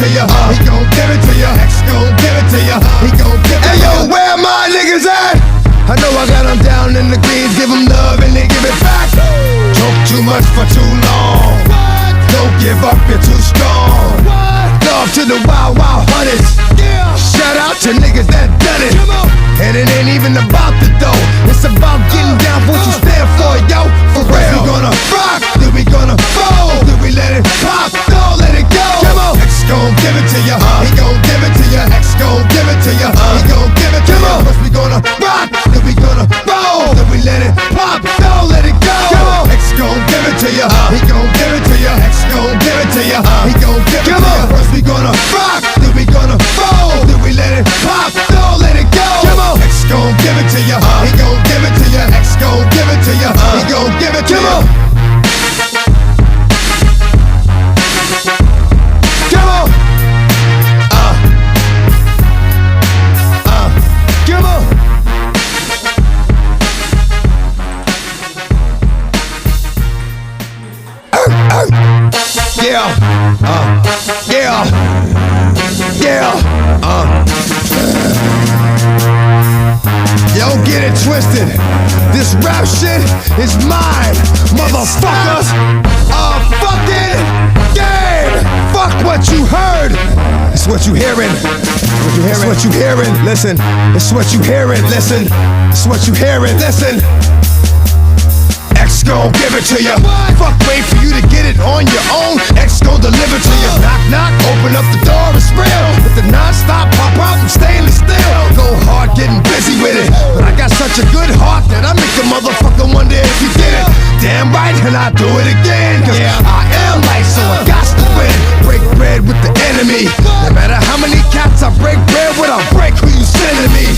to you. He gon' give it to you. X gon' give it to you. He gon' give it to you. Hey yo, where my niggas at? I know I got them down in the greens, give them love and they give it back. Talk too much for too long. Don't give up, you're too strong. Love to the wild, wild hunters. Shout out to niggas that done it. And it ain't even about the dough. It's about getting down for what you stand for, yo. For real. We gonna rock, then we gonna fold, then we let it pop, don't let it go. Come on. X gon' give it to you. He gon' give it to you. X gon' give it to you. He gon' give it to you. First we gonna rock, then we gonna roll, then we let it pop, don't let it go. Come on. X gon' give it to you. He gon' give it to you. X gon' give it to you. He gon' give it to you. First we gonna rock, then we gonna roll, then we let it pop, don't let it go. Come on. X gon' give it to you. He gon' give it to you. X gon' give it to you. He gon' give it to you. Come on. Come on. Yeah. Yeah. Yeah. Don't get it twisted. This rap shit is mine, motherfuckers. Fucking game. Fuck what you heard. It's what you hearing. It's what you hearing. Listen. It's what you hearing. Listen. It's what you hearing. Listen. X gon' give it to ya. Fuck, wait for you to get it on your own. X gon' deliver to ya. Knock, knock, open up the door, it's real. With the non-stop pop out and stainless steel. Go hard, getting busy with it. But I got such a good heart that I make a motherfucker wonder if you did it. Damn right, and I do it again. Cause I am light, so I got to win. Break bread with the enemy. No matter how many cats I break bread with, I'll break who you sending me.